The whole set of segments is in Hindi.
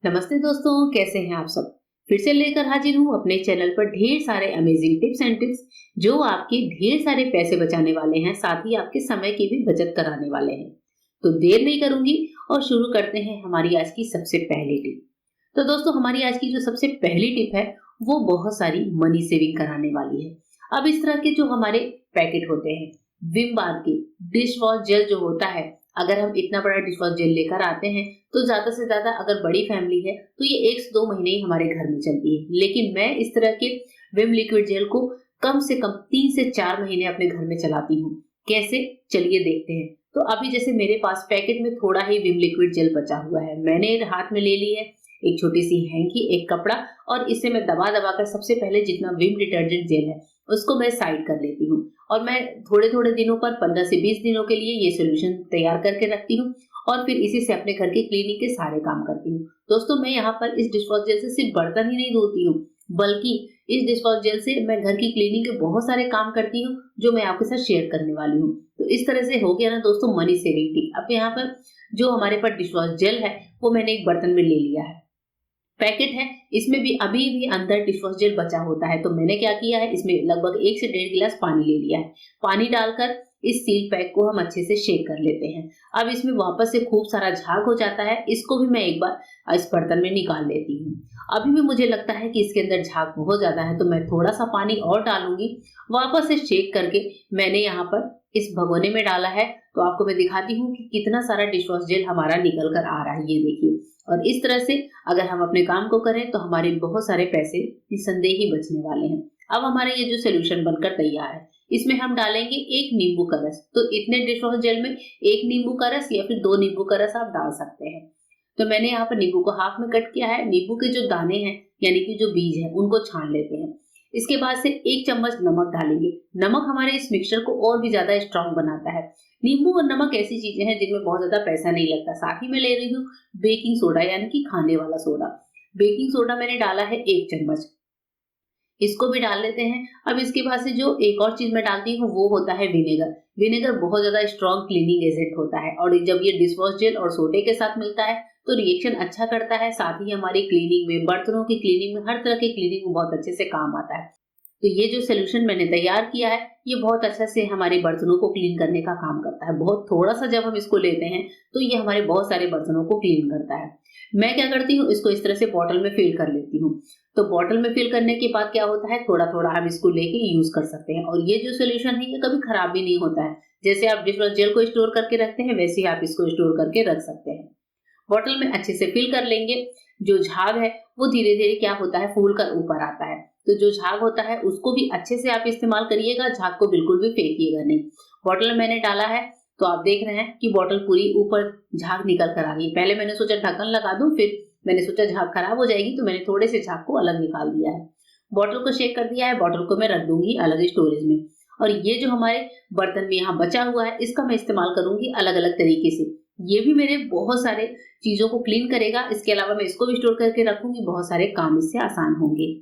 नमस्ते दोस्तों, कैसे हैं आप सब। फिर से लेकर हाजिर हूँ अपने चैनल पर ढेर सारे अमेजिंग टिप्स एंड ट्रिक्स जो आपके ढेर सारे पैसे बचाने वाले हैं, साथ ही आपके समय की भी बचत कराने वाले हैं। तो देर नहीं करूंगी और शुरू करते हैं हमारी आज की सबसे पहली टिप। तो दोस्तों, हमारी आज की जो सबसे पहली टिप है वो बहुत सारी मनी सेविंग कराने वाली है। अब इस तरह के जो हमारे पैकेट होते हैं, विम बार के डिश वॉश जेल जो होता है, अगर हम इतना बड़ा डिश वॉश जेल लेकर आते हैं तो ज्यादा से ज्यादा अगर बड़ी फैमिली है तो ये 1 से 2 महीने ही हमारे घर में चलती है। लेकिन मैं इस तरह के विम लिक्विड जेल को कम से कम 3 से 4 महीने अपने घर में चलाती हूँ। कैसे, चलिए देखते हैं। तो अभी जैसे मेरे पास पैकेट में थोड़ा ही विम लिक्विड जेल बचा हुआ है, मैंने हाथ में ले ली है एक छोटी सी हैंकी, एक कपड़ा, और इसे मैं दबा दबा कर सबसे पहले जितना विम डिटर्जेंट जेल है उसको मैं साइड कर लेती हूँ। और मैं थोड़े थोड़े दिनों पर 15 से 20 दिनों के लिए ये सोल्यूशन तैयार करके रखती हूँ और फिर इसी से अपने घर की क्लीनिंग के सारे काम करती हूँ। दोस्तों, मैं यहाँ पर इस डिशवॉश जेल से सिर्फ बर्तन ही नहीं धोती हूँ, बल्कि इस डिशवॉश जेल से मैं घर की क्लीनिंग के बहुत सारे काम करती हूँ जो मैं आपके साथ शेयर करने वाली हूँ। तो इस तरह से हो गया ना दोस्तों मनी सेविंग टिप। अब यहाँ पर जो हमारे पास डिशवॉश जेल है वो मैंने एक बर्तन में ले लिया है, पैकेट है, इसमें भी अभी भी अंदर डिशवॉश जेल बचा होता है। तो मैंने क्या किया है, इसमें लगभग 1 से 1.5 गिलास पानी ले लिया है। पानी डालकर इस सील पैक को हम अच्छे से शेक कर लेते हैं। अब इसमें वापस से खूब सारा झाग हो जाता है, इसको भी मैं एक बार इस बर्तन में निकाल लेती हूँ। अभी भी मुझे लगता है कि इसके अंदर झाग बहुत ज्यादा है तो मैं थोड़ा सा पानी और डालूंगी। वापस से शेक करके मैंने यहाँ पर इस भगोने में डाला है। तो आपको मैं दिखाती हूँ कि कितना सारा डिशवॉश जेल हमारा निकल कर आ रहा है, ये देखिए। और इस तरह से अगर हम अपने काम को करें तो हमारे बहुत सारे पैसे निसंदेह ही बचने वाले हैं। अब हमारा ये जो सोल्यूशन बनकर तैयार है, इसमें हम डालेंगे 1 नींबू का रस। तो इतने डिशवॉश जेल में 1 नींबू का रस या फिर 2 नींबू का रस आप डाल सकते हैं। तो मैंने यहाँ पर नींबू को हाफ में कट किया है। नींबू के जो दाने हैं यानी कि जो बीज है उनको छान लेते हैं। इसके बाद से 1 चम्मच नमक डालेंगे। नमक हमारे इस मिक्सचर को और भी ज्यादा स्ट्रांग बनाता है। नींबू और नमक ऐसी चीजें हैं जिनमें बहुत ज्यादा पैसा नहीं लगता। साथ ही मैं ले रही हूँ बेकिंग सोडा यानी कि खाने वाला सोडा। बेकिंग सोडा मैंने डाला है 1 चम्मच, इसको भी डाल लेते हैं। अब इसके बाद से जो एक और चीज मैं डालती हूँ वो होता है विनेगर। विनेगर बहुत ज्यादा स्ट्रॉन्ग क्लीनिंग एजेंट होता है और जब ये डिशवॉश जेल और सोडे के साथ मिलता है तो रिएक्शन अच्छा करता है। साथ ही हमारी क्लीनिंग में, बर्तनों की क्लीनिंग में, हर तरह की क्लीनिंग में बहुत अच्छे से काम आता है। तो ये जो सोल्यूशन मैंने तैयार किया है ये बहुत अच्छा से हमारे बर्तनों को क्लीन करने का काम करता है। बहुत थोड़ा सा जब हम इसको लेते हैं तो ये हमारे बहुत सारे बर्तनों को क्लीन करता है। मैं क्या करती हूँ, इसको इस तरह से बॉटल में फिल कर लेती हूँ। तो बॉटल में फिल करने के बाद क्या होता है, थोड़ा थोड़ा हम इसको लेके यूज कर सकते हैं। और ये जो सोल्यूशन है ये कभी खराब भी नहीं होता है। जैसे आप डिशवॉश जेल को स्टोर करके रखते हैं वैसे ही आप इसको स्टोर करके रख सकते हैं। बॉटल में अच्छे से फिल कर लेंगे। जो झाग है वो धीरे धीरे क्या होता है, फूल कर ऊपर आता है। तो जो झाग होता है उसको भी अच्छे से आप इस्तेमाल करिएगा, झाग को बिल्कुल भी फेंकिएगा नहीं। बॉटल में मैंने डाला है तो आप देख रहे हैं कि बॉटल पूरी ऊपर झाग निकल कर आ रही है। पहले मैंने सोचा ढक्कन लगा दूं, फिर मैंने सोचा झाग खराब हो जाएगी तो मैंने थोड़े से झाग को अलग निकाल दिया है। बॉटल को शेक कर दिया है, बॉटल को मैं रख दूंगी अलग स्टोरेज में। और ये जो हमारे बर्तन में यहाँ बचा हुआ है इसका मैं इस्तेमाल करूंगी अलग अलग तरीके से। ये भी मेरे बहुत सारे चीजों को क्लीन करेगा। इसके अलावा मैं इसको भी स्टोर करके रखूंगी, बहुत सारे काम इससे आसान होंगे।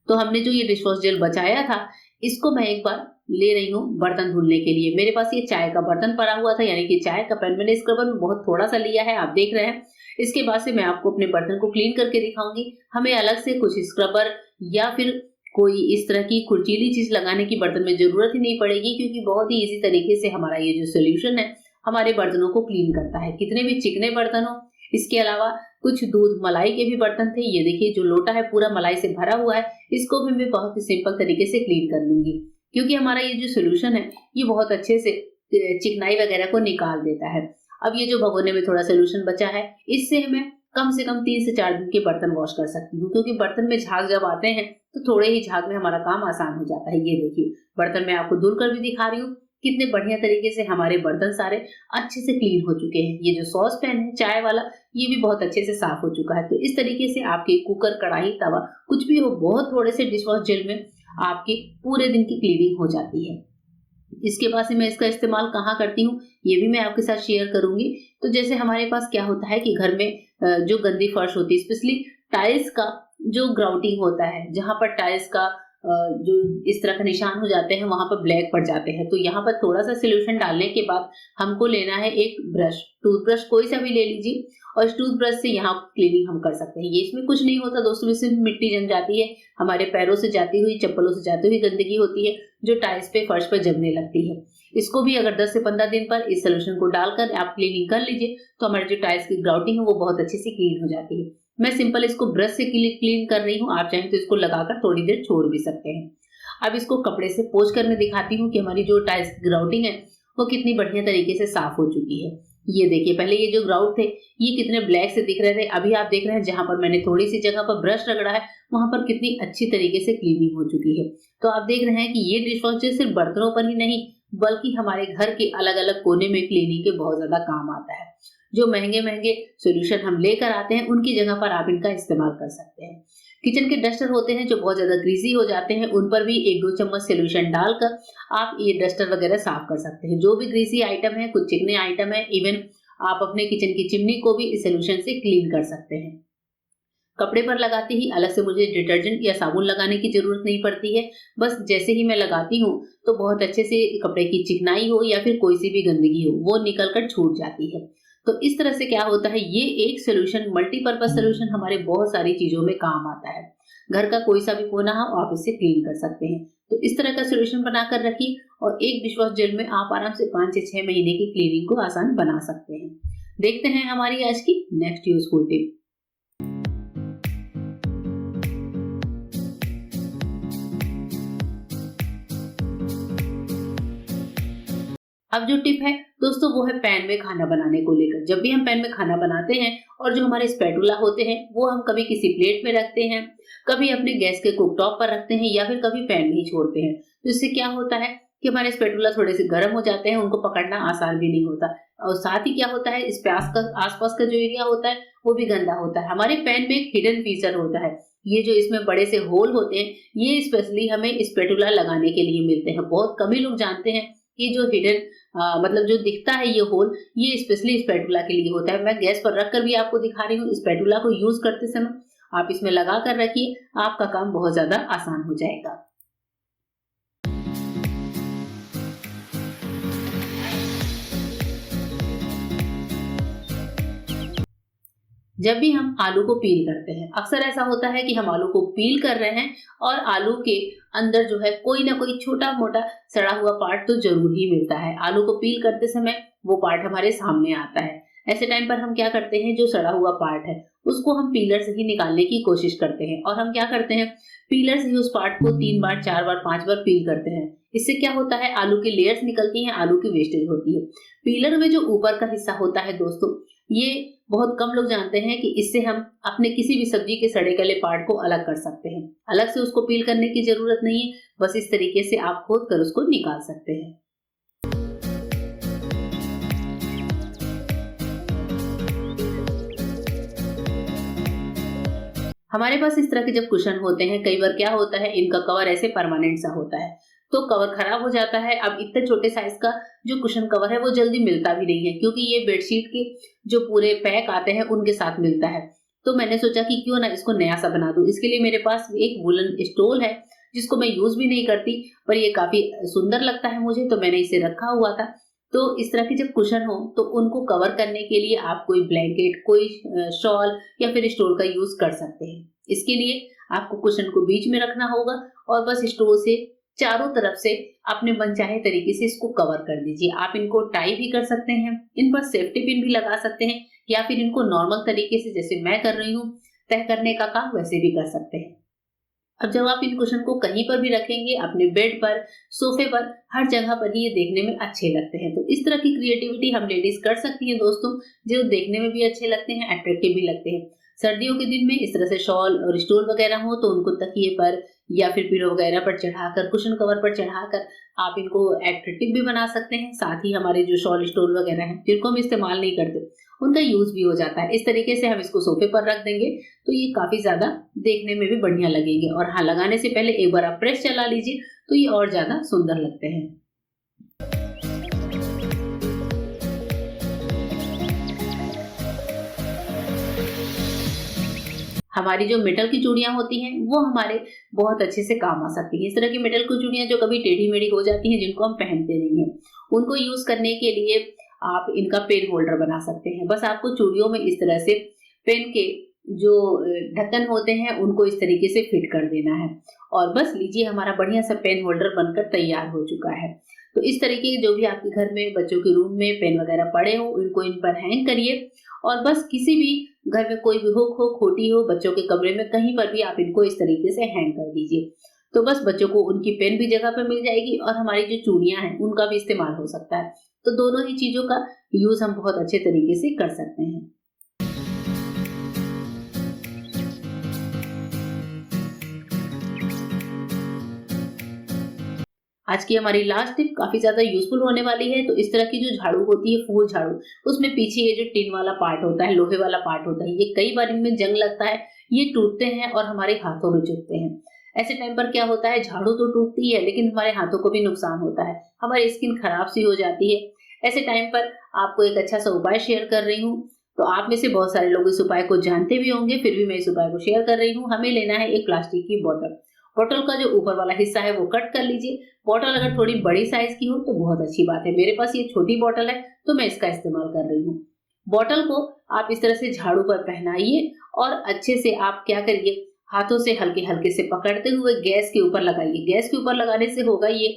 तो हमने जो ये डिशवॉश जेल बचाया था इसको मैं एक बार ले रही हूँ बर्तन धुलने के लिए। मेरे पास ये चाय का बर्तन पड़ा हुआ था यानी कि चाय का पैन, मैंने स्क्रबर में बहुत थोड़ा सा लिया है, आप देख रहे हैं। इसके बाद से मैं आपको अपने बर्तन को क्लीन करके दिखाऊंगी। हमें अलग से कुछ स्क्रबर या फिर कोई इस तरह की खुरचीली चीज लगाने की बर्तन में जरूरत ही नहीं पड़ेगी, क्योंकि बहुत ही इजी तरीके से हमारा ये जो सोल्यूशन है हमारे बर्तनों को क्लीन करता है, कितने भी चिकने बर्तन हो। इसके अलावा कुछ दूध मलाई के भी बर्तन थे, ये देखिए जो लोटा है पूरा मलाई से भरा हुआ है, इसको भी मैं बहुत ही सिंपल तरीके से क्लीन कर लूंगी, क्योंकि हमारा ये जो सोल्यूशन है ये बहुत अच्छे से चिकनाई वगैरह को निकाल देता है। अब ये जो भगोने में थोड़ा सोल्यूशन बचा है इससे मैं कम से कम 3 से 4 दिन के बर्तन वॉश कर सकती हूँ, क्योंकि बर्तन में झाग जब आते हैं तो थोड़े ही झाग में हमारा काम आसान हो जाता है। ये देखिए बर्तन में आपको धुल कर भी दिखा रही हूँ, कितने बढ़िया तरीके से हमारे बर्तन सारे अच्छे से क्लीन हो चुके हैं। ये जो सॉस पैन है चाय वाला ये भी बहुत अच्छे से साफ हो चुका है। तो इस तरीके से आपके कुकर, कढ़ाई, तवा कुछ भी हो, बहुत थोड़े से डिशवॉश जेल में आपके पूरे दिन की क्लीनिंग हो जाती है। इसके बाद से मैं इसका इस्तेमाल कहाँ करती हूँ ये भी मैं आपके साथ शेयर करूंगी। तो जैसे हमारे पास क्या होता है कि घर में जो गंदी फर्श होती है, स्पेशली टाइल्स का जो ग्राउटिंग होता है, जहां पर टाइल्स का जो इस तरह का निशान हो जाते हैं वहां पर ब्लैक पड़ जाते हैं। तो यहाँ पर थोड़ा सा सोल्यूशन डालने के बाद हमको लेना है एक ब्रश, टूथब्रश कोई सा भी ले लीजिए और इस टूथब्रश से यहाँ क्लीनिंग हम कर सकते हैं। ये इसमें कुछ नहीं होता दोस्तों, इसमें मिट्टी जम जाती है, हमारे पैरों से जाती हुई, चप्पलों से जाती हुई गंदगी होती है जो टाइल्स पे, फर्श पर जमने लगती है। इसको भी अगर 10 से 15 दिन पर इस सोल्यूशन को डालकर आप क्लीनिंग कर लीजिए तो हमारे जो टाइल्स की ग्राउटिंग है वो बहुत अच्छे से क्लीन हो जाती है। मैं सिंपल इसको ब्रश से क्लीन कर रही हूँ, आप चाहें तो इसको लगाकर थोड़ी देर छोड़ भी सकते हैं। अब इसको कपड़े से पोंछ कर मैं दिखाती हूँ कि हमारी जो टाइल्स की ग्राउटिंग है वो कितनी बढ़िया तरीके से साफ हो चुकी है। ये देखिए, पहले ये जो ग्राउट थे ये कितने ब्लैक से दिख रहे थे, अभी आप देख रहे हैं जहां पर मैंने थोड़ी सी जगह पर ब्रश रगड़ा है वहां पर कितनी अच्छी तरीके से क्लीनिंग हो चुकी है। तो आप देख रहे हैं कि ये डिश वॉशर सिर्फ बर्तनों पर ही नहीं बल्कि हमारे घर के अलग अलग कोने में क्लीनिंग के बहुत ज्यादा काम आता है। जो महंगे महंगे सोल्यूशन हम लेकर आते हैं उनकी जगह पर आप इनका इस्तेमाल कर सकते हैं। किचन के डस्टर होते हैं जो बहुत ज्यादा ग्रीसी हो जाते हैं, उन पर भी 1-2 चम्मच सोल्यूशन डालकर आप ये डस्टर वगैरह साफ कर सकते हैं। जो भी ग्रीसी आइटम है, कुछ चिकने आइटम है, इवन आप अपने किचन की चिमनी को भी इस सोल्यूशन से क्लीन कर सकते हैं। कपड़े पर लगाते ही अलग से मुझे डिटर्जेंट या साबुन लगाने की जरूरत नहीं पड़ती है। बस जैसे ही मैं लगाती हूँ तो बहुत अच्छे से कपड़े की चिकनाई हो या फिर कोई सी भी गंदगी हो वो निकल कर छूट जाती है। तो इस तरह से क्या होता है, ये एक सोल्यूशन, मल्टीपर्पज सोल्यूशन हमारे बहुत सारी चीजों में काम आता है। घर का कोई सा भी कोना हो आप इससे क्लीन कर सकते हैं। तो इस तरह का सोल्यूशन बनाकर रखिए और एक डिशवॉश जेल में आप आराम से 5 से 6 महीने की क्लीनिंग को आसान बना सकते हैं। देखते हैं हमारी आज की नेक्स्ट यूजफुल टिप। अब जो टिप है दोस्तों वो है पैन में खाना बनाने को लेकर। जब भी हम पैन में खाना बनाते हैं और जो हमारे स्पैटुला होते हैं वो हम कभी किसी प्लेट में रखते हैं, कभी अपने गैस के कुकटॉप पर रखते हैं या फिर कभी पैन में ही छोड़ते हैं। तो इससे क्या होता है कि हमारे स्पैटुला थोड़े से गर्म हो जाते हैं, उनको पकड़ना आसान भी नहीं होता और साथ ही क्या होता है, इस प्याज का आसपास का जो एरिया होता है वो भी गंदा होता है। हमारे पैन में एक हिडन फीचर होता है, ये जो इसमें बड़े से होल होते हैं ये स्पेशली हमें स्पैटुला लगाने के लिए मिलते हैं। बहुत कम ही लोग जानते हैं कि जो हिडन मतलब जो दिखता है ये होल, ये स्पेशली स्पैटुला के लिए होता है। मैं गैस पर रख कर भी आपको दिखा रही हूँ। स्पैटुला को यूज करते समय आप इसमें लगा कर रखिए, आपका काम बहुत ज्यादा आसान हो जाएगा। जब भी हम आलू को पील करते हैं, अक्सर ऐसा होता है कि हम आलू को पील कर रहे हैं और आलू के अंदर जो है कोई ना कोई छोटा मोटा सड़ा हुआ पार्ट तो जरूर ही मिलता है। आलू को पील करते समय वो पार्ट हमारे सामने आता है। ऐसे टाइम पर हम क्या करते हैं, जो सड़ा हुआ पार्ट है उसको हम पीलर से ही निकालने की कोशिश करते हैं और हम क्या करते हैं, पीलर से ही उस पार्ट को 3 बार 4 बार 5 बार पील करते हैं। इससे क्या होता है, आलू की लेयर्स निकलती हैं, आलू की वेस्टेज होती है। पीलर में जो ऊपर का हिस्सा होता है दोस्तों, ये बहुत कम लोग जानते हैं कि इससे हम अपने किसी भी सब्जी के सड़े गले पार्ट को अलग कर सकते हैं। अलग से उसको पील करने की जरूरत नहीं है, बस इस तरीके से आप खोद कर उसको निकाल सकते हैं। हमारे पास इस तरह के जब कुशन होते हैं, कई बार क्या होता है इनका कवर ऐसे परमानेंट सा होता है तो कवर खराब हो जाता है। अब इतने छोटे साइज का जो कुशन कवर है वो जल्दी मिलता भी नहीं है, क्योंकि ये बेडशीट के जो पूरे पैक आते हैं उनके साथ मिलता है। तो मैंने सोचा कि क्यों ना इसको नया सा बना दूं। इसके लिए मेरे पास एक वुलन स्टोल है जिसको मैं यूज भी नहीं करती, पर ये काफी सुंदर लगता है मुझे, तो मैंने इसे रखा हुआ था। तो इस तरह के जब कुशन हो तो उनको कवर करने के लिए आप कोई ब्लैंकेट, कोई शॉल या फिर स्टोल का यूज कर सकते हैं। इसके लिए आपको कुशन को बीच में रखना होगा और बस स्टोल से चारों तरफ से अपने मनचाहे तरीके से इसको कवर कर दीजिए। आप इनको टाई भी कर सकते हैं, इन पर सेफ्टी पिन भी लगा सकते हैं या फिर इनको नॉर्मल तरीके से जैसे मैं कर रही हूँ तय करने का काम वैसे भी कर सकते हैं। अब जब आप इन कुशन को कहीं पर भी रखेंगे, अपने बेड पर, सोफे पर, हर जगह पर ही ये देखने में अच्छे लगते हैं। तो इस तरह की क्रिएटिविटी हम लेडीज कर सकती हैं दोस्तों, जो देखने में भी अच्छे लगते हैं, अट्रैक्टिव भी लगते हैं। सर्दियों के दिन में इस तरह से शॉल और स्टोल वगैरह हो तो उनको तकिए पर या फिर पिलो वगैरह पर चढ़ाकर, कुशन कवर पर चढ़ाकर आप इनको अट्रैक्टिव भी बना सकते हैं। साथ ही हमारे जो शॉल स्टोल वगैरह हैं जिनको हम इस्तेमाल नहीं करते उनका यूज भी हो जाता है। इस तरीके से हम इसको सोफे पर रख देंगे तो ये काफी ज्यादा देखने में भी बढ़िया लगेंगे। और हाँ, लगाने से पहले एक बार आप प्रेस चला लीजिए तो ये और ज्यादा सुंदर लगते हैं। हमारी जो मेटल की चूड़ियाँ होती हैं वो हमारे बहुत अच्छे से काम आ सकती हैं। इस तरह की मेटल की चूड़ियाँ जो कभी टेढ़ी-मेढ़ी हो जाती हैं, जिनको हम पहनते नहीं हैं, उनको यूज़ करने के लिए आप इनका पेन होल्डर बना सकते हैं। बस आपको चूड़ियों में इस तरह से पेन के जो ढक्कन होते हैं उनको इस तरीके से फिट कर देना है और बस लीजिए हमारा बढ़िया सा पेन होल्डर बनकर तैयार हो चुका है। तो इस तरीके के जो भी आपके घर में बच्चों के रूम में पेन वगैरह पड़े हो, इनको इन पर हैंग करिए और बस किसी भी घर में कोई भी हुक हो, खोटी हो, बच्चों के कमरे में कहीं पर भी आप इनको इस तरीके से हैंग कर दीजिए। तो बस बच्चों को उनकी पेन भी जगह पे मिल जाएगी और हमारी जो चूड़ियाँ हैं उनका भी इस्तेमाल हो सकता है। तो दोनों ही चीज़ों का यूज़ हम बहुत अच्छे तरीके से कर सकते हैं। आज की हमारी लास्ट टिप काफ़ी ज़्यादा यूज़फुल होने वाली है। तो इस तरह की जो झाड़ू होती है, फूल झाड़ू, उसमें पीछे ये जो टिन वाला पार्ट होता है, लोहे वाला पार्ट होता है, ये कई बार इनमें जंग लगता है, ये टूटते हैं और हमारे हाथों में चुभते हैं। ऐसे टाइम पर क्या होता है, झाड़ू तो टूटती है लेकिन हमारे हाथों को भी नुकसान होता है, हमारी स्किन खराब सी हो जाती है। ऐसे टाइम पर आपको एक अच्छा सा उपाय शेयर कर रही हूँ। तो आप में से बहुत सारे लोग इस उपाय को जानते भी होंगे, फिर भी मैं इस उपाय को शेयर कर रही हूँ। हमें लेना है एक प्लास्टिक की बॉटल। बॉटल का जो ऊपर वाला हिस्सा है वो कट कर लीजिए। बॉटल अगर थोड़ी बड़ी साइज की हो तो बहुत अच्छी बात है। मेरे पास ये छोटी बॉटल है तो मैं इसका इस्तेमाल कर रही हूँ। बॉटल को आप इस तरह से झाड़ू पर पहनाइए और अच्छे से आप क्या करिए, हाथों से हल्के-हल्के से पकड़ते हुए गैस के ऊपर लगाइए। गैस के ऊपर लगाने से होगा ये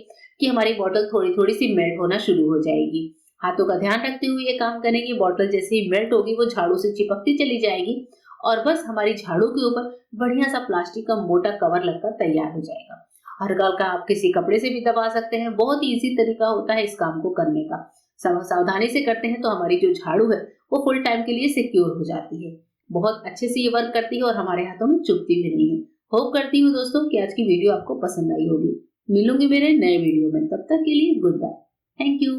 कि हमारी बॉटल थोड़ी-थोड़ी सी मेल्ट होना शुरू हो जाएगी। हाथों का ध्यान रखते हुए ये काम करेंगे, बॉटल जैसे ही मेल्ट होगी वो झाड़ू से चिपकती चली जाएगी और बस हमारी झाड़ू के ऊपर बढ़िया सा प्लास्टिक का मोटा कवर लगकर तैयार हो जाएगा। हल्का-हल्का आप किसी कपड़े से भी दबा सकते हैं। बहुत ही ईज़ी तरीका होता है इस काम को करने का। सावधानी से करते हैं तो हमारी जो झाड़ू है वो फुल टाइम के लिए सिक्योर हो जाती है। बहुत अच्छे से ये वर्क करती है और हमारे हाथों में चुभती भी नहीं है। होप करती हूँ दोस्तों कि आज की वीडियो आपको पसंद आई होगी। मिलूंगी मेरे नए वीडियो में, तब तक के लिए गुड बाय। Thank you.